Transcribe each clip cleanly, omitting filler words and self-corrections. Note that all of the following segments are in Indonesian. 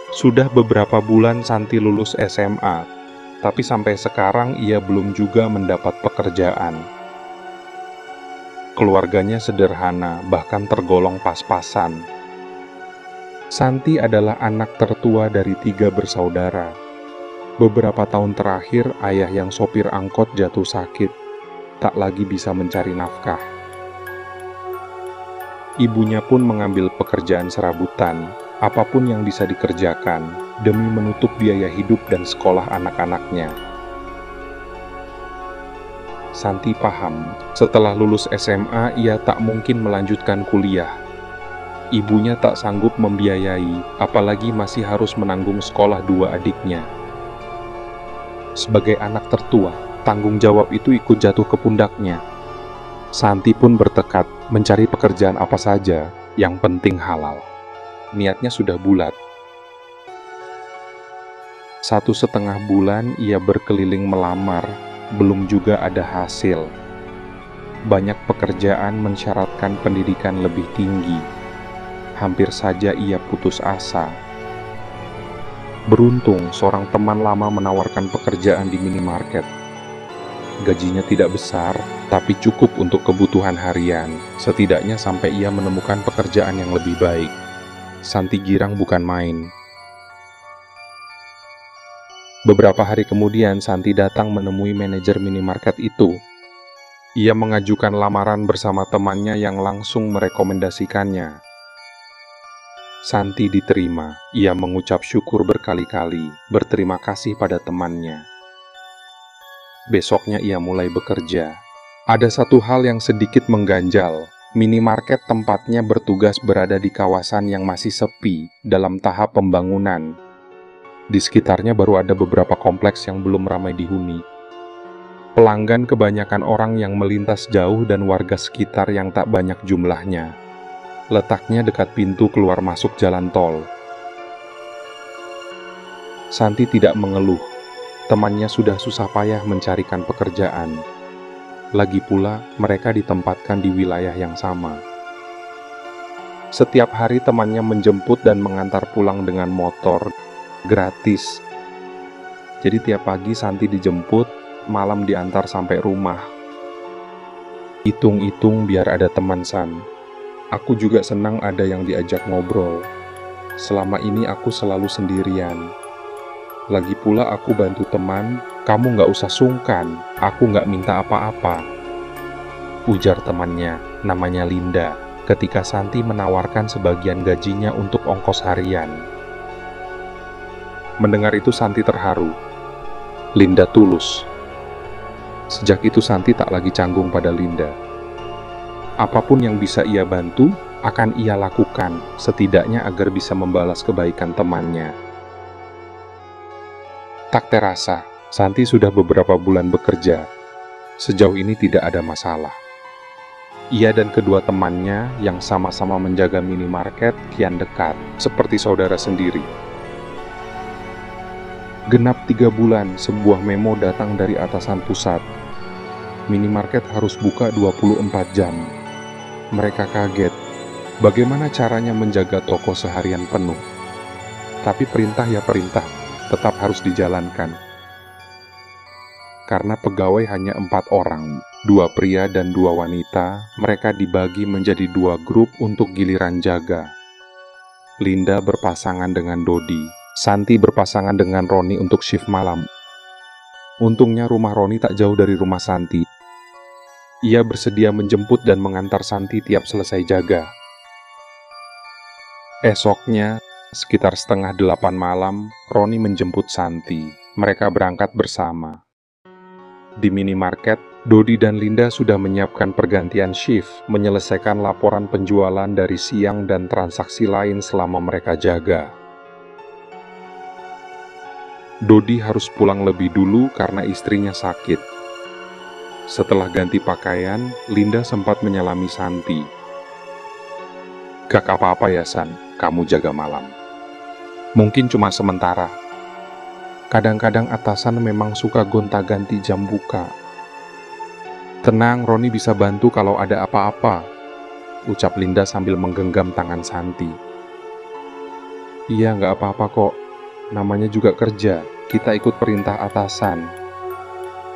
Sudah beberapa bulan Santi lulus SMA, tapi sampai sekarang ia belum juga mendapat pekerjaan. Keluarganya sederhana, bahkan tergolong pas-pasan. Santi adalah anak tertua dari 3 bersaudara. Beberapa tahun terakhir, ayah yang sopir angkot jatuh sakit, tak lagi bisa mencari nafkah. Ibunya pun mengambil pekerjaan serabutan, apapun yang bisa dikerjakan, demi menutup biaya hidup dan sekolah anak-anaknya. Santi paham, setelah lulus SMA ia tak mungkin melanjutkan kuliah. Ibunya tak sanggup membiayai, apalagi masih harus menanggung sekolah 2 adiknya. Sebagai anak tertua, tanggung jawab itu ikut jatuh ke pundaknya. Santi pun bertekad mencari pekerjaan apa saja, yang penting halal. Niatnya sudah bulat. 1,5 bulan ia berkeliling melamar, belum juga ada hasil. Banyak pekerjaan mensyaratkan pendidikan lebih tinggi. Hampir saja ia putus asa. Beruntung, seorang teman lama menawarkan pekerjaan di minimarket. Gajinya tidak besar, tapi cukup untuk kebutuhan harian, setidaknya sampai ia menemukan pekerjaan yang lebih baik. Santi girang bukan main. Beberapa hari kemudian, Santi datang menemui manajer minimarket itu. Ia mengajukan lamaran bersama temannya yang langsung merekomendasikannya. Santi diterima. Ia mengucap syukur berkali-kali, berterima kasih pada temannya. Besoknya ia mulai bekerja. Ada satu hal yang sedikit mengganjal. Minimarket tempatnya bertugas berada di kawasan yang masih sepi, dalam tahap pembangunan. Di sekitarnya baru ada beberapa kompleks yang belum ramai dihuni. Pelanggan kebanyakan orang yang melintas jauh dan warga sekitar yang tak banyak jumlahnya. Letaknya dekat pintu keluar masuk jalan tol. Santi tidak mengeluh. Temannya sudah susah payah mencarikan pekerjaan. Lagi pula, mereka ditempatkan di wilayah yang sama. Setiap hari temannya menjemput dan mengantar pulang dengan motor, gratis. Jadi tiap pagi Santi dijemput, malam diantar sampai rumah. Hitung-hitung biar ada teman San. Aku juga senang ada yang diajak ngobrol. Selama ini aku selalu sendirian. Lagi pula aku bantu teman, kamu nggak usah sungkan, aku nggak minta apa-apa. Ujar temannya, namanya Linda, ketika Santi menawarkan sebagian gajinya untuk ongkos harian. Mendengar itu Santi terharu. Linda tulus. Sejak itu Santi tak lagi canggung pada Linda. Apapun yang bisa ia bantu, akan ia lakukan, setidaknya agar bisa membalas kebaikan temannya. Tak terasa, Santi sudah beberapa bulan bekerja. Sejauh ini tidak ada masalah. Ia dan kedua temannya yang sama-sama menjaga minimarket kian dekat, seperti saudara sendiri. Genap 3 bulan, sebuah memo datang dari atasan pusat. Minimarket harus buka 24 jam. Mereka kaget. Bagaimana caranya menjaga toko seharian penuh? Tapi perintah ya perintah, tetap harus dijalankan. Karena pegawai hanya 4 orang, 2 pria dan 2 wanita, mereka dibagi menjadi 2 grup untuk giliran jaga. Linda berpasangan dengan Dodi, Santi berpasangan dengan Roni untuk shift malam. Untungnya rumah Roni tak jauh dari rumah Santi. Ia bersedia menjemput dan mengantar Santi tiap selesai jaga. Esoknya, sekitar 7:30 malam, Roni menjemput Santi. Mereka berangkat bersama. Di minimarket, Dodi dan Linda sudah menyiapkan pergantian shift, menyelesaikan laporan penjualan dari siang dan transaksi lain selama mereka jaga. Dodi harus pulang lebih dulu karena istrinya sakit. Setelah ganti pakaian, Linda sempat menyalami Santi. Gak apa-apa ya San, kamu jaga malam. Mungkin cuma sementara. Kadang-kadang atasan memang suka gonta-ganti jam buka. Tenang, Roni bisa bantu kalau ada apa-apa, ucap Linda sambil menggenggam tangan Santi. Iya, nggak apa-apa kok. Namanya juga kerja. Kita ikut perintah atasan.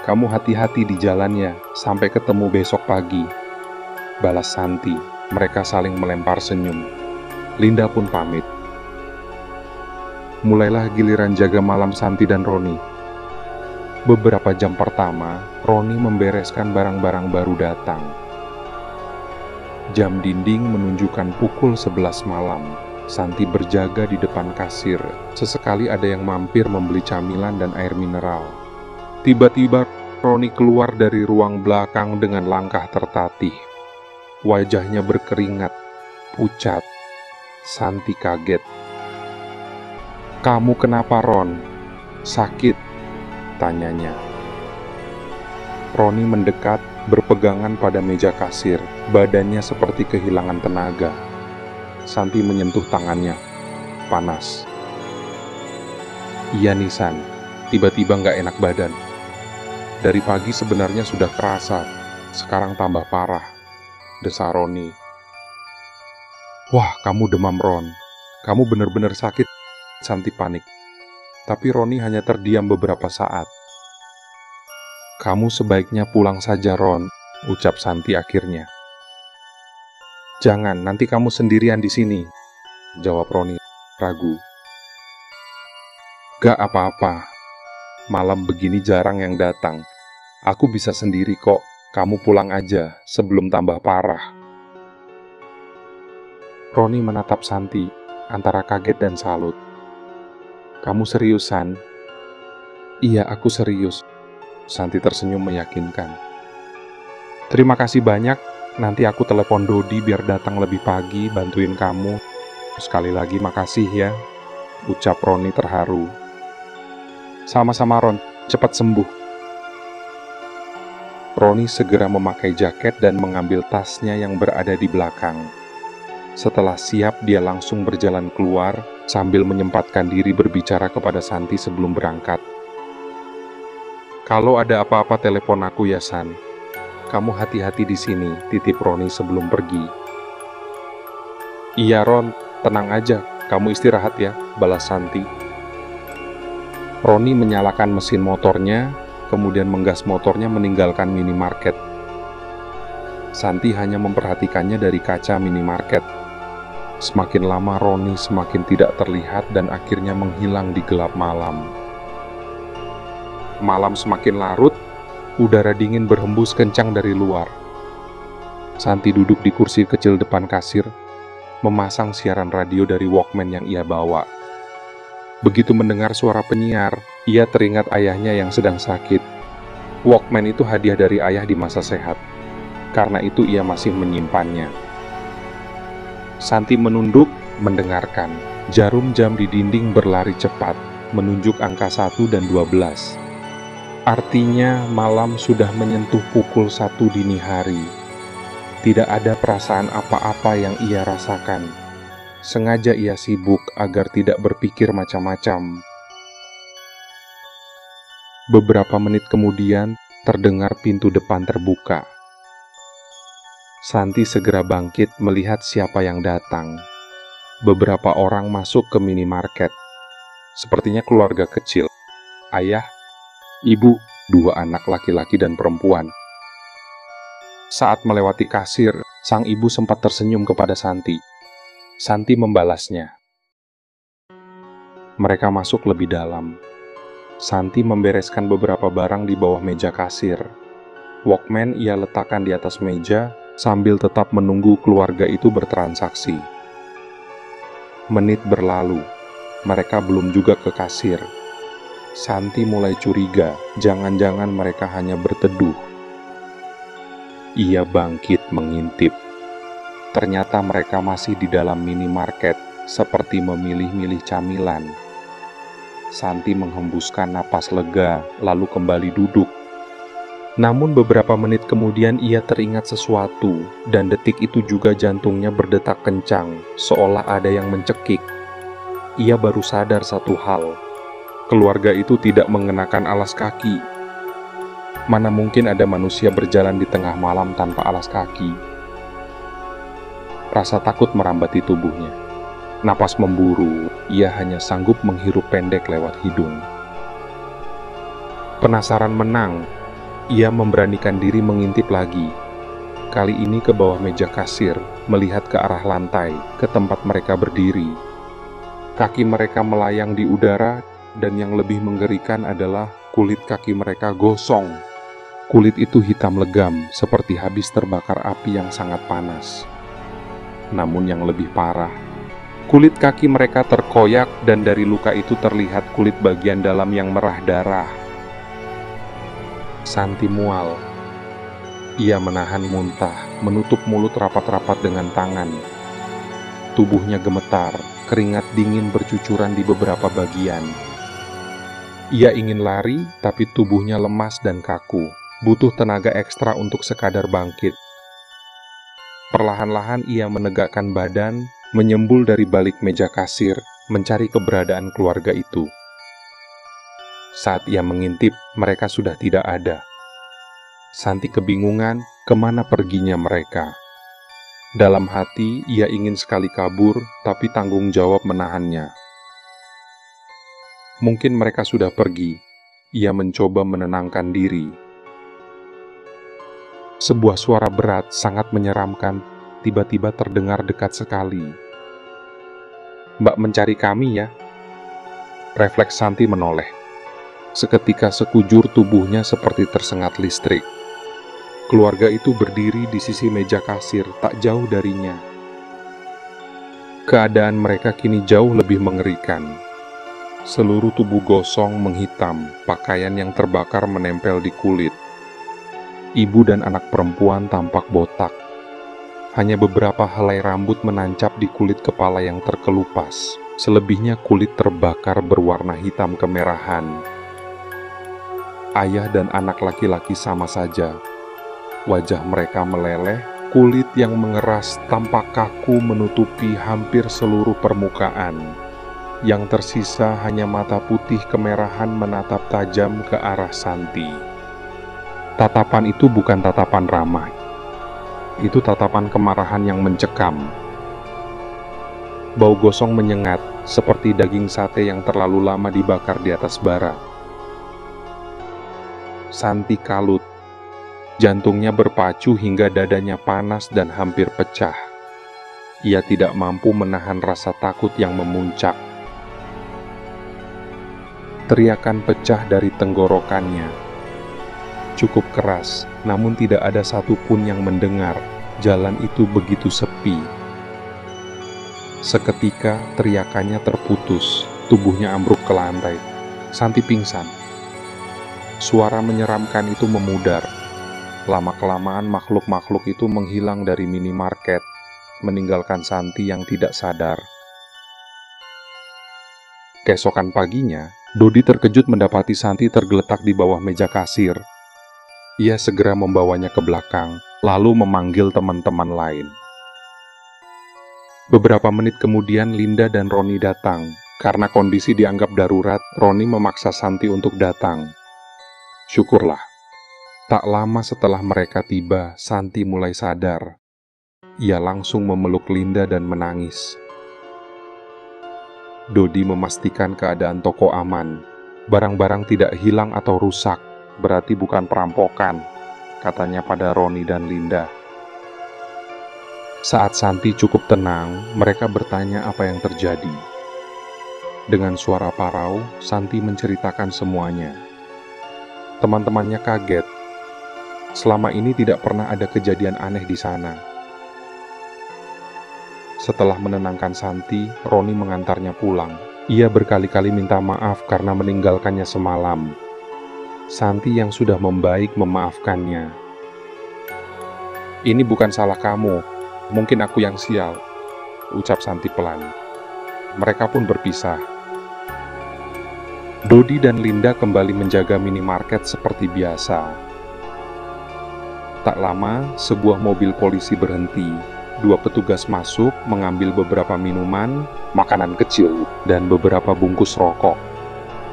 Kamu hati-hati di jalannya. Sampai ketemu besok pagi. Balas Santi. Mereka saling melempar senyum. Linda pun pamit. Mulailah giliran jaga malam Santi dan Roni. Beberapa jam pertama, Roni membereskan barang-barang baru datang. Jam dinding menunjukkan pukul 11 malam. Santi berjaga di depan kasir. Sesekali ada yang mampir membeli camilan dan air mineral. Tiba-tiba Roni keluar dari ruang belakang dengan langkah tertatih. Wajahnya berkeringat, pucat. Santi kaget. "Kamu kenapa, Ron? Sakit?" tanyanya. Roni mendekat, berpegangan pada meja kasir. Badannya seperti kehilangan tenaga. Santi menyentuh tangannya. Panas. "Iya nih, San. Tiba-tiba nggak enak badan. Dari pagi sebenarnya sudah kerasa. Sekarang tambah parah," desa Roni. "Wah, kamu demam, Ron. Kamu benar-benar sakit," Santi panik. Tapi Roni hanya terdiam beberapa saat. "Kamu sebaiknya pulang saja, Ron," ucap Santi akhirnya. "Jangan, nanti kamu sendirian di sini," jawab Roni ragu. "Gak apa-apa. Malam begini jarang yang datang. Aku bisa sendiri kok. Kamu pulang aja sebelum tambah parah." Roni menatap Santi antara kaget dan salut. "Kamu seriusan?" "Iya, aku serius," Santi tersenyum meyakinkan. "Terima kasih banyak. Nanti aku telepon Dodi biar datang lebih pagi bantuin kamu. Sekali lagi makasih ya," ucap Roni terharu. "Sama-sama, Ron. Cepat sembuh." Roni segera memakai jaket dan mengambil tasnya yang berada di belakang. Setelah siap, dia langsung berjalan keluar sambil menyempatkan diri berbicara kepada Santi sebelum berangkat. "Kalau ada apa-apa telepon aku ya, San. Kamu hati-hati di sini," titip Roni sebelum pergi. "Iya, Ron. Tenang aja. Kamu istirahat ya," balas Santi. Roni menyalakan mesin motornya, kemudian menggas motornya meninggalkan minimarket. Santi hanya memperhatikannya dari kaca minimarket. Semakin lama Roni semakin tidak terlihat dan akhirnya menghilang di gelap malam. Malam semakin larut, udara dingin berhembus kencang dari luar. Santi duduk di kursi kecil depan kasir, memasang siaran radio dari Walkman yang ia bawa. Begitu mendengar suara penyiar, ia teringat ayahnya yang sedang sakit. Walkman itu hadiah dari ayah di masa sehat. Karena itu ia masih menyimpannya. Santi menunduk, mendengarkan. Jarum jam di dinding berlari cepat, menunjuk angka 1 dan 12. Artinya malam sudah menyentuh pukul 1 dini hari. Tidak ada perasaan apa-apa yang ia rasakan. Sengaja ia sibuk agar tidak berpikir macam-macam. Beberapa menit kemudian, terdengar pintu depan terbuka. Santi segera bangkit melihat siapa yang datang. Beberapa orang masuk ke minimarket. Sepertinya keluarga kecil. Ayah, ibu, 2 anak laki-laki dan perempuan. Saat melewati kasir, sang ibu sempat tersenyum kepada Santi. Santi membalasnya. Mereka masuk lebih dalam. Santi membereskan beberapa barang di bawah meja kasir. Walkman ia letakkan di atas meja sambil tetap menunggu keluarga itu bertransaksi. Menit berlalu, mereka belum juga ke kasir. Santi mulai curiga, jangan-jangan mereka hanya berteduh. Ia bangkit mengintip. Ternyata mereka masih di dalam minimarket, seperti memilih-milih camilan. Santi menghembuskan napas lega, lalu kembali duduk. Namun beberapa menit kemudian ia teringat sesuatu, dan detik itu juga jantungnya berdetak kencang, seolah ada yang mencekik. Ia baru sadar satu hal, keluarga itu tidak mengenakan alas kaki. Mana mungkin ada manusia berjalan di tengah malam tanpa alas kaki. Rasa takut merambati tubuhnya. Napas memburu, ia hanya sanggup menghirup pendek lewat hidung. Penasaran menang, ia memberanikan diri mengintip lagi. Kali ini ke bawah meja kasir, melihat ke arah lantai, ke tempat mereka berdiri. Kaki mereka melayang di udara, dan yang lebih mengerikan adalah kulit kaki mereka gosong. Kulit itu hitam legam, seperti habis terbakar api yang sangat panas. Namun yang lebih parah, kulit kaki mereka terkoyak dan dari luka itu terlihat kulit bagian dalam yang merah darah. Santi mual. Ia menahan muntah, menutup mulut rapat-rapat dengan tangan. Tubuhnya gemetar, keringat dingin bercucuran di beberapa bagian. Ia ingin lari, tapi tubuhnya lemas dan kaku. Butuh tenaga ekstra untuk sekadar bangkit. Perlahan-lahan ia menegakkan badan, menyembul dari balik meja kasir, mencari keberadaan keluarga itu. Saat ia mengintip, mereka sudah tidak ada. Santi kebingungan kemana perginya mereka. Dalam hati, ia ingin sekali kabur, tapi tanggung jawab menahannya. Mungkin mereka sudah pergi. Ia mencoba menenangkan diri. Sebuah suara berat sangat menyeramkan tiba-tiba terdengar dekat sekali. "Mbak mencari kami ya?" Refleks Santi menoleh. Seketika sekujur tubuhnya seperti tersengat listrik. Keluarga itu berdiri di sisi meja kasir tak jauh darinya. Keadaan mereka kini jauh lebih mengerikan. Seluruh tubuh gosong menghitam, pakaian yang terbakar menempel di kulit. Ibu dan anak perempuan tampak botak. Hanya beberapa helai rambut menancap di kulit kepala yang terkelupas. Selebihnya kulit terbakar berwarna hitam kemerahan. Ayah dan anak laki-laki sama saja. Wajah mereka meleleh, kulit yang mengeras tampak kaku menutupi hampir seluruh permukaan. Yang tersisa hanya mata putih kemerahan menatap tajam ke arah Santi. Tatapan itu bukan tatapan ramah. Itu tatapan kemarahan yang mencekam. Bau gosong menyengat, seperti daging sate yang terlalu lama dibakar di atas bara. Santi kalut. Jantungnya berpacu hingga dadanya panas dan hampir pecah. Ia tidak mampu menahan rasa takut yang memuncak. Teriakan pecah dari tenggorokannya. Cukup keras, namun tidak ada satupun yang mendengar. Jalan itu begitu sepi. Seketika teriakannya terputus, tubuhnya ambruk ke lantai. Santi pingsan. Suara menyeramkan itu memudar. Lama-kelamaan makhluk-makhluk itu menghilang dari minimarket, meninggalkan Santi yang tidak sadar. Keesokan paginya, Dodi terkejut mendapati Santi tergeletak di bawah meja kasir. Ia segera membawanya ke belakang, lalu memanggil teman-teman lain. Beberapa menit kemudian Linda dan Roni datang. Karena kondisi dianggap darurat, Roni memaksa Santi untuk datang. Syukurlah. Tak lama setelah mereka tiba, Santi mulai sadar. Ia langsung memeluk Linda dan menangis. Dodi memastikan keadaan toko aman. Barang-barang tidak hilang atau rusak. Berarti bukan perampokan, katanya pada Roni dan Linda. Saat Santi cukup tenang, mereka bertanya apa yang terjadi. Dengan suara parau, Santi menceritakan semuanya. Teman-temannya kaget. Selama ini tidak pernah ada kejadian aneh di sana. Setelah menenangkan Santi, Roni mengantarnya pulang. Ia berkali-kali minta maaf karena meninggalkannya semalam. Santi yang sudah membaik memaafkannya. "Ini bukan salah kamu, mungkin aku yang sial," ucap Santi pelan. Mereka pun berpisah. Dodi dan Linda kembali menjaga minimarket seperti biasa. Tak lama, sebuah mobil polisi berhenti. 2 petugas masuk, mengambil beberapa minuman, makanan kecil, dan beberapa bungkus rokok.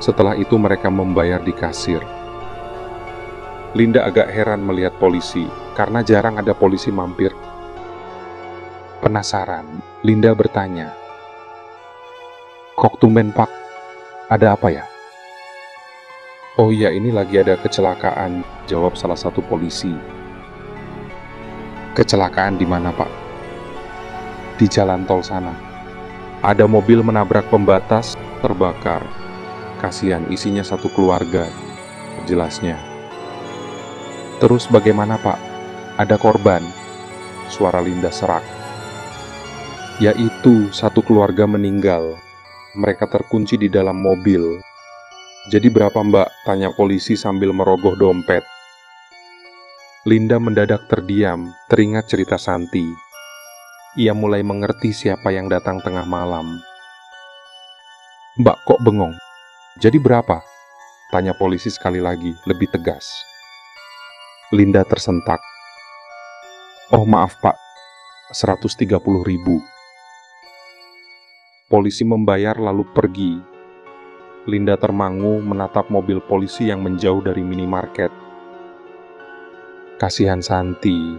Setelah itu mereka membayar di kasir. Linda agak heran melihat polisi, karena jarang ada polisi mampir. Penasaran, Linda bertanya, Kok tumben, Pak? Ada apa ya? Oh iya, ini lagi ada kecelakaan, jawab salah satu polisi. Kecelakaan di mana, Pak? Di jalan tol sana. Ada mobil menabrak pembatas, terbakar. Kasihan, isinya satu keluarga, jelasnya. Terus bagaimana, Pak? Ada korban? Suara Linda serak. Yaitu, satu keluarga meninggal. Mereka terkunci di dalam mobil. Jadi berapa, Mbak? Tanya polisi sambil merogoh dompet. Linda mendadak terdiam, teringat cerita Santi. Ia mulai mengerti siapa yang datang tengah malam. Mbak kok bengong? Jadi berapa? Tanya polisi sekali lagi, lebih tegas. Linda tersentak. Oh maaf Pak, 130.000. Polisi membayar lalu pergi. Linda termangu menatap mobil polisi yang menjauh dari minimarket. Kasihan Santi.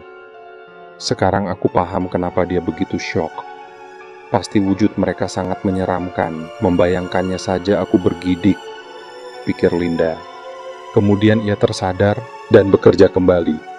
Sekarang aku paham kenapa dia begitu syok. Pasti wujud mereka sangat menyeramkan. Membayangkannya saja aku bergidik, pikir Linda. Kemudian ia tersadar dan bekerja kembali.